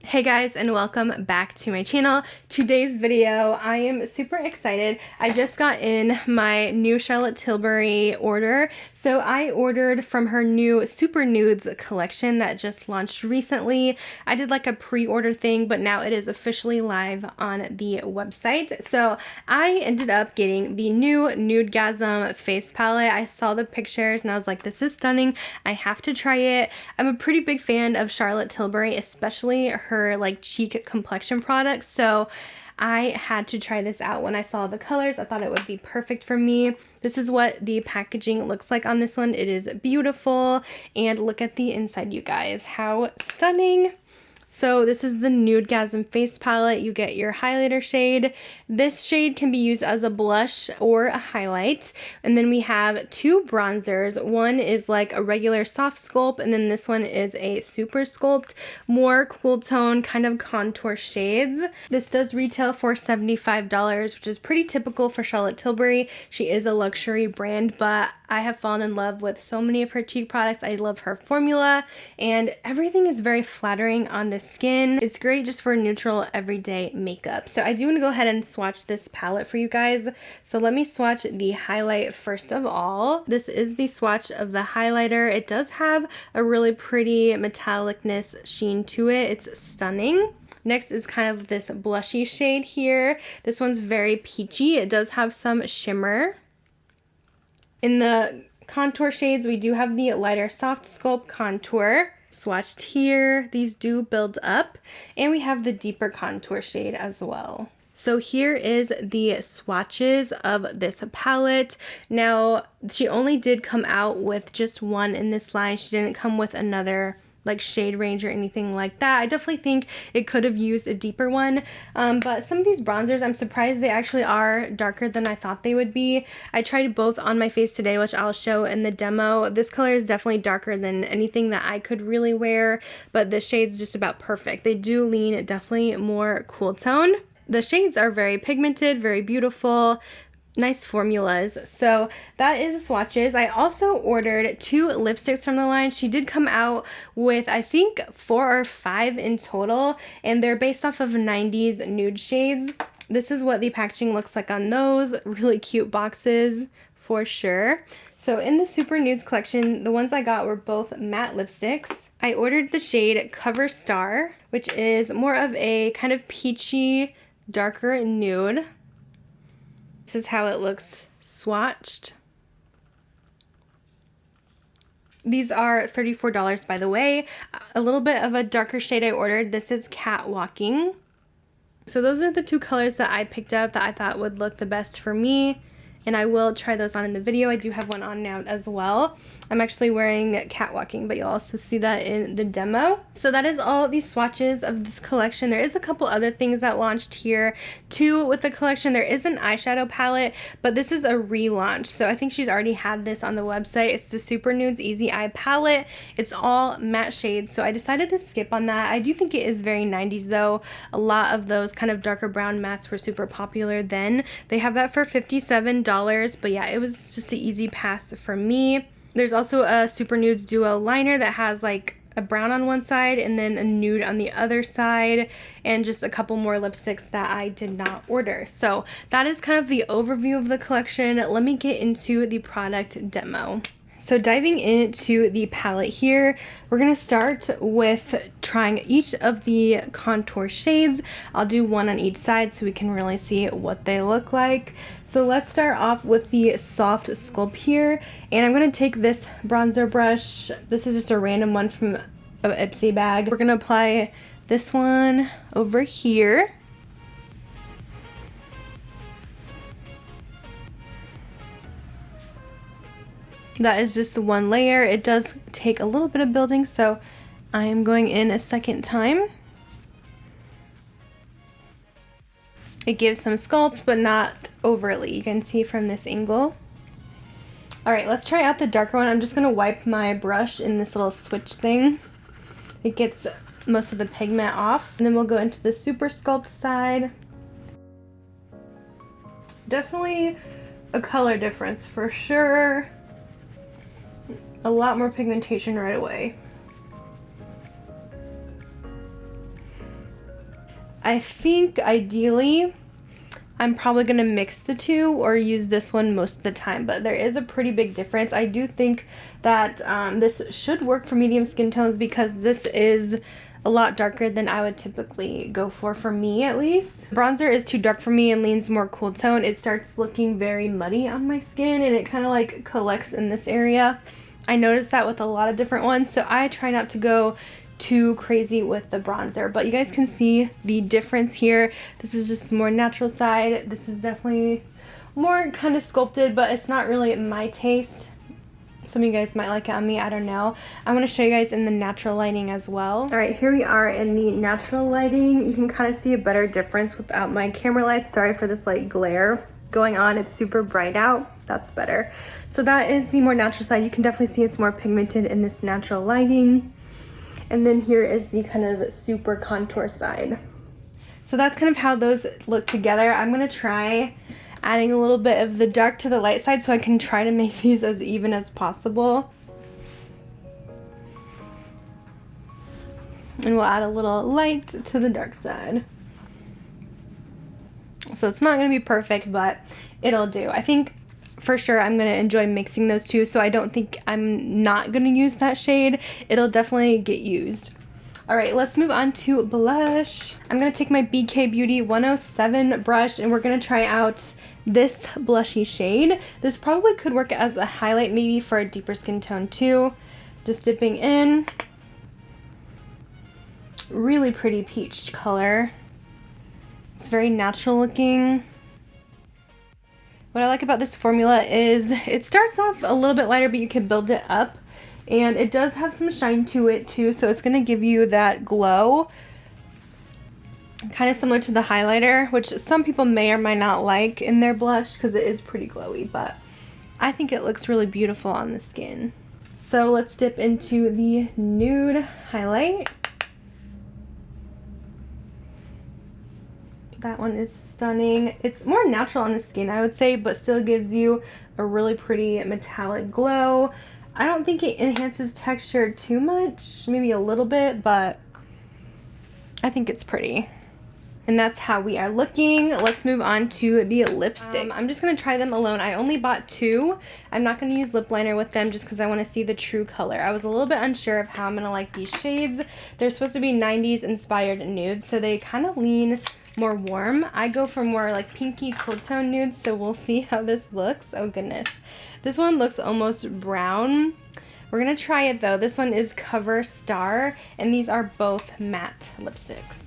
Hey guys, and welcome back to my channel. Today's video, I am super excited. I just got in my new Charlotte Tilbury order. So I ordered from her new Super Nudes collection that just launched recently. I did like a pre-order thing, but now it is officially live on the website. So I ended up getting the new Nudegasm face palette. I saw the pictures and I was like, this is stunning. I have to try it. I'm a pretty big fan of Charlotte Tilbury, especially her like cheek complexion products, so I had to try this out. When I saw the colors, I thought it would be perfect for me. This is what the packaging looks like on this one. It is beautiful, and look at the inside, you guys. How stunning. So this is the Nudegasm face palette. You get your highlighter shade. This shade can be used as a blush or a highlight. And then we have two bronzers. One is like a regular soft sculpt, and then this one is a super sculpt, more cool tone kind of contour shades. This does retail for $75, which is pretty typical for Charlotte Tilbury. She is a luxury brand, but I have fallen in love with so many of her cheek products. I love her formula, and everything is very flattering on the skin. It's great just for neutral everyday makeup. So I do want to go ahead and swatch this palette for you guys. So let me swatch the highlight first of all. This is the swatch of the highlighter. It does have a really pretty metallicness sheen to it. It's stunning. Next is kind of this blushy shade here. This one's very peachy. It does have some shimmer. In the contour shades, we do have the lighter soft sculpt contour swatched here. These do build up, and we have the deeper contour shade as well. So here is the swatches of this palette. Now, she only did come out with just one in this line. She didn't come with another like shade range or anything like that. I definitely think it could have used a deeper one, but some of these bronzers, I'm surprised they actually are darker than I thought they would be. I tried both on my face today, which I'll show in the demo. This color is definitely darker than anything that I could really wear, but the shade's just about perfect. They do lean definitely more cool tone. The shades are very pigmented, very beautiful, nice formulas. So that is the swatches. I also ordered two lipsticks from the line. She did come out with I think 4 or 5 in total, and they're based off of 90s nude shades. This is what the packaging looks like on those. Really cute boxes for sure. So in the Super Nudes collection, the ones I got were both matte lipsticks. I ordered the shade Cover Star, which is more of a kind of peachy, darker nude. This is how it looks swatched. These are $34, by the way. A little bit of a darker shade I ordered. This is Catwalking. So those are the two colors that I picked up that I thought would look the best for me, and I will try those on in the video. I do have one on now as well. I'm actually wearing Catwalking, but you'll also see that in the demo. So that is all the swatches of this collection. There is a couple other things that launched here too with the collection. There is an eyeshadow palette, but this is a relaunch. So I think she's already had this on the website. It's the Super Nudes Easy Eye palette. It's all matte shades, so I decided to skip on that. I do think it is very 90s though. A lot of those kind of darker brown mattes were super popular then. They have that for $57, but yeah, it was just an easy pass for me. There's also a Super Nudes Duo liner that has like a brown on one side and then a nude on the other side, and just a couple more lipsticks that I did not order. So that is kind of the overview of the collection. Let me get into the product demo. So diving into the palette here, we're going to start with trying each of the contour shades. I'll do one on each side so we can really see what they look like. So let's start off with the soft sculpt here, and I'm going to take this bronzer brush. This is just a random one from an Ipsy bag. We're going to apply this one over here. That is just the one layer. It does take a little bit of building, so I am going in a second time. It gives some sculpt, but not overly. You can see from this angle. Alright, let's try out the darker one. I'm just going to wipe my brush in this little switch thing. It gets most of the pigment off. And then we'll go into the super sculpt side. Definitely a color difference for sure. A lot more pigmentation right away. I think ideally I'm probably going to mix the two or use this one most of the time, but there is a pretty big difference. I do think that this should work for medium skin tones because this is a lot darker than I would typically go for me at least. Bronzer is too dark for me and leans more cool tone. It starts looking very muddy on my skin and it kind of like collects in this area. I noticed that with a lot of different ones, so I try not to go too crazy with the bronzer, but you guys can see the difference here. This is just the more natural side. This is definitely more kind of sculpted, but it's not really my taste. Some of you guys might like it on me, I don't know. I want to show you guys in the natural lighting as well. All right, here we are in the natural lighting. You can kind of see a better difference without my camera lights. Sorry for this like glare going on. It's super bright out. That's better. So that is the more natural side. You can definitely see it's more pigmented in this natural lighting. And then here is the kind of super contour side. So that's kind of how those look together. I'm going to try adding a little bit of the dark to the light side so I can try to make these as even as possible. And we'll add a little light to the dark side. So it's not going to be perfect, but it'll do. I think for sure I'm going to enjoy mixing those two, so I don't think I'm not going to use that shade. It'll definitely get used. Alright, let's move on to blush. I'm going to take my BK Beauty 107 brush and we're going to try out this blushy shade. This probably could work as a highlight maybe for a deeper skin tone too. Just dipping in. Really pretty peach color. It's very natural looking. What I like about this formula is it starts off a little bit lighter, but you can build it up. And it does have some shine to it too, so it's going to give you that glow. Kind of similar to the highlighter, which some people may or might not like in their blush because it is pretty glowy, but I think it looks really beautiful on the skin. So let's dip into the nude highlight. That one is stunning. It's more natural on the skin, I would say, but still gives you a really pretty metallic glow. I don't think it enhances texture too much, maybe a little bit, but I think it's pretty. And that's how we are looking. Let's move on to the lipstick. I'm just going to try them alone. I only bought two. I'm not going to use lip liner with them just because I want to see the true color. I was a little bit unsure of how I'm going to like these shades. They're supposed to be 90s inspired nudes, so they kind of lean more warm. I go for more like pinky cool tone nudes, so we'll see how this looks. Oh goodness. This one looks almost brown. We're going to try it though. This one is Cover Star, and these are both matte lipsticks.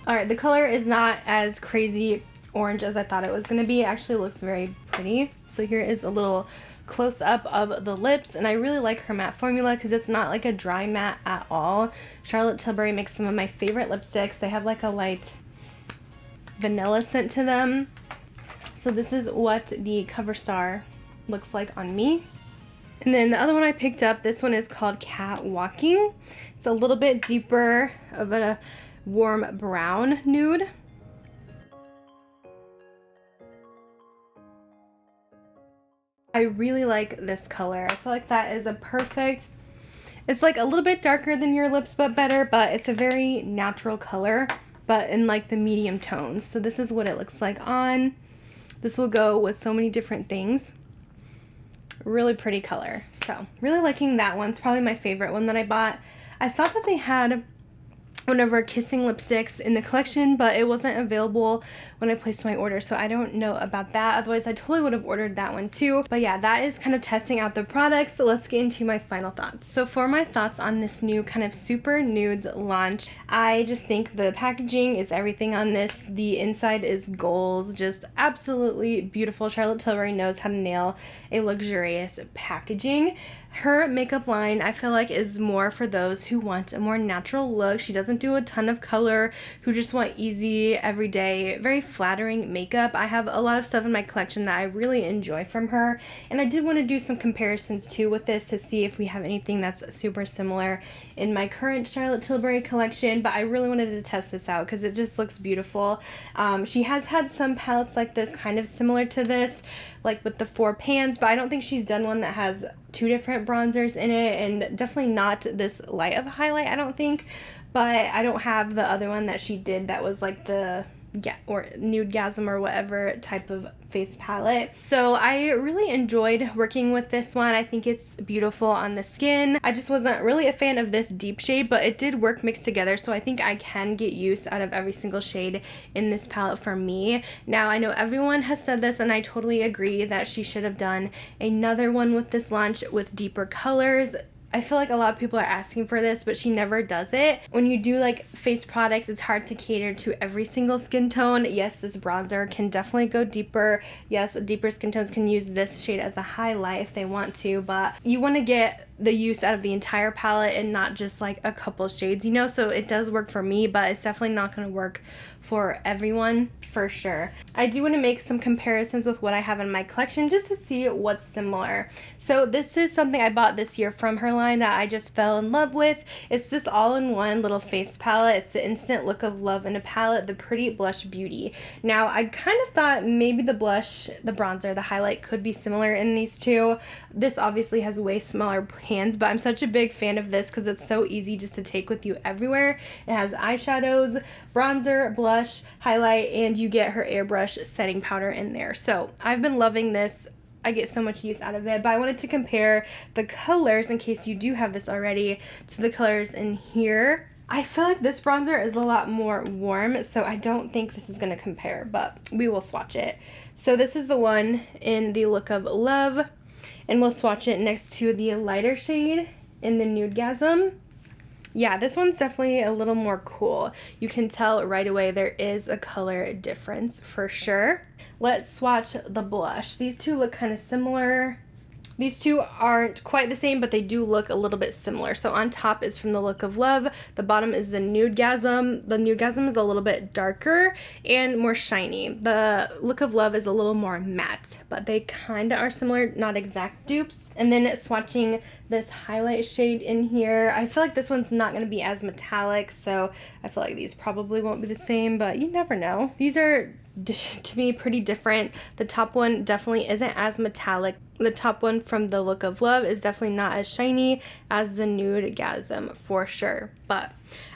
Alright, the color is not as crazy orange as I thought it was going to be. It actually looks very pretty. So here is a little close up of the lips, and I really like her matte formula because it's not like a dry matte at all. Charlotte Tilbury makes some of my favorite lipsticks. They have like a light vanilla scent to them. So this is what the Cover Star looks like on me. And then the other one I picked up, this one is called Cat Walking. It's a little bit deeper of a warm brown nude. I really like this color. I feel like that is a perfect, it's like a little bit darker than your lips but better, but it's a very natural color, but in like the medium tones. So this is what it looks like on. This will go with so many different things. Really pretty color. So really liking that one. It's probably my favorite one that I bought. I thought that they had one of our kissing lipsticks in the collection, but it wasn't available when I placed my order, so I don't know about that. Otherwise I totally would have ordered that one too. But yeah, that is kind of testing out the products. So let's get into my final thoughts. So for my thoughts on this new kind of super nudes launch, I just think the packaging is everything on this. The inside is goals, just absolutely beautiful. Charlotte Tilbury knows how to nail a luxurious packaging. Her makeup line, I feel like, is more for those who want a more natural look. She doesn't do a ton of color, who just want easy, everyday, very flattering makeup. I have a lot of stuff in my collection that I really enjoy from her, and I did want to do some comparisons too with this to see if we have anything that's super similar in my current Charlotte Tilbury collection, but I really wanted to test this out because it just looks beautiful. She has had some palettes like this kind of similar to this, like with the 4 pans, but I don't think she's done one that has two different bronzers in it, and definitely not this light of a highlight, I don't think. But I don't have the other one that she did that was like the or Nudegasm or whatever type of face palette. So I really enjoyed working with this one. I think it's beautiful on the skin. I just wasn't really a fan of this deep shade, but it did work mixed together, so I think I can get use out of every single shade in this palette for me. Now, I know everyone has said this, and I totally agree that she should have done another one with this launch with deeper colors. I feel like a lot of people are asking for this, but she never does it. When you do like face products, it's hard to cater to every single skin tone. Yes, this bronzer can definitely go deeper. Yes, deeper skin tones can use this shade as a highlight if they want to, but you want to get the use out of the entire palette and not just like a couple shades, you know? So it does work for me, but it's definitely not going to work for everyone for sure. I do want to make some comparisons with what I have in my collection just to see what's similar. So this is something I bought this year from her line that I just fell in love with. It's this all-in-one little face palette. It's the Instant Look of Love in a palette, the Pretty Blush Beauty. Now, I kind of thought maybe the blush, the bronzer, the highlight could be similar in these two. This obviously has way smaller hands, but I'm such a big fan of this because it's so easy just to take with you everywhere. It has eyeshadows, bronzer, blush, highlight, and you get her airbrush setting powder in there. So I've been loving this. I get so much use out of it, but I wanted to compare the colors in case you do have this already to the colors in here. I feel like this bronzer is a lot more warm, so I don't think this is going to compare, but we will swatch it. So this is the one in the Look of Love, and we'll swatch it next to the lighter shade in the Nudegasm. Yeah, this one's definitely a little more cool. You can tell right away there is a color difference for sure. Let's swatch the blush. These two look kind of similar. These two aren't quite the same, but they do look a little bit similar. So on top is from the Look of Love. The bottom is the Nudegasm. The Nudegasm is a little bit darker and more shiny. The Look of Love is a little more matte, but they kind of are similar, not exact dupes. And then swatching this highlight shade in here. I feel like this one's not going to be as metallic, so I feel like these probably won't be the same, but you never know. These are, to me, pretty different. The top one definitely isn't as metallic. The top one from the Look of Love is definitely not as shiny as the Nudegasm for sure. But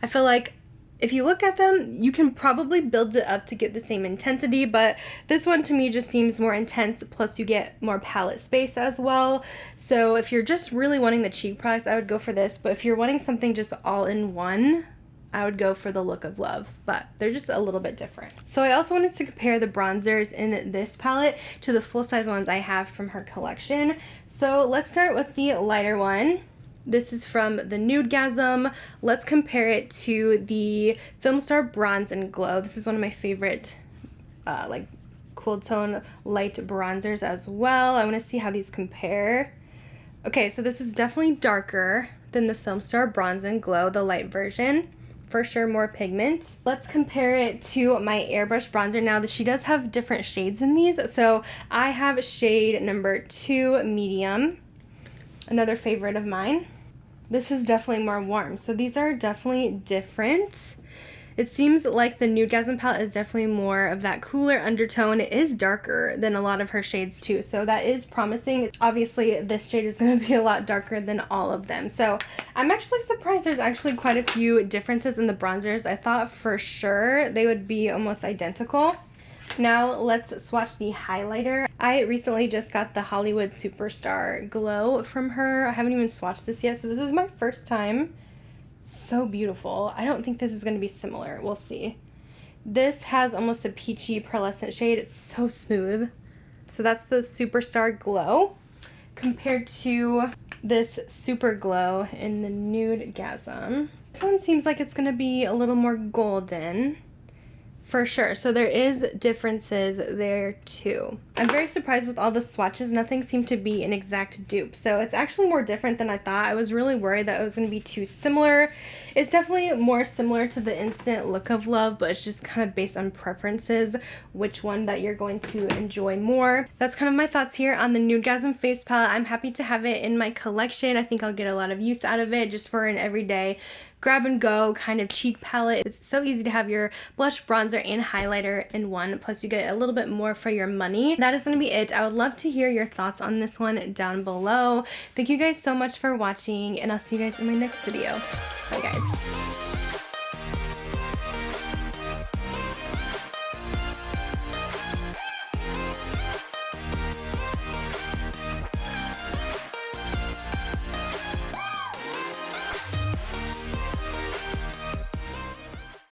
I feel like if you look at them, you can probably build it up to get the same intensity, but this one to me just seems more intense, plus you get more palette space as well. So if you're just really wanting the cheek products, I would go for this, but if you're wanting something just all in one, I would go for the Look of Love, but they're just a little bit different. So I also wanted to compare the bronzers in this palette to the full-size ones I have from her collection. So let's start with the lighter one. This is from the Nudegasm. Let's compare it to the Film Star Bronze and Glow. This is one of my favorite like cool tone light bronzers as well. I want to see how these compare. Okay, so this is definitely darker than the Film Star Bronze and Glow, the light version. For sure, more pigment. Let's compare it to my Airbrush Bronzer. Now, she does have different shades in these. So I have shade number 2, medium. Another favorite of mine. This is definitely more warm. So these are definitely different. It seems like the Nudegasm palette is definitely more of that cooler undertone. It is darker than a lot of her shades too, so that is promising. Obviously, this shade is going to be a lot darker than all of them. So I'm actually surprised there's actually quite a few differences in the bronzers. I thought for sure they would be almost identical. Now let's swatch the highlighter. I recently just got the Hollywood Superstar Glow from her. I haven't even swatched this yet, so this is my first time. So beautiful. I don't think this is going to be similar. We'll see. This has almost a peachy pearlescent shade. It's so smooth. So that's the Superstar Glow compared to this Super Glow in the Nudegasm. This one seems like it's going to be a little more golden. For sure. So there is differences there too. I'm very surprised with all the swatches. Nothing seemed to be an exact dupe. So it's actually more different than I thought. I was really worried that it was going to be too similar. It's definitely more similar to the Instant Look of Love, but it's just kind of based on preferences, which one that you're going to enjoy more. That's kind of my thoughts here on the Nudegasm face palette. I'm happy to have it in my collection. I think I'll get a lot of use out of it just for an everyday grab and go kind of cheek palette. It's so easy to have your blush, bronzer, bronzer and highlighter in one, plus you get a little bit more for your money. That is going to be it. I would love to hear your thoughts on this one down below. Thank you guys so much for watching, and I'll see you guys in my next video. Bye guys.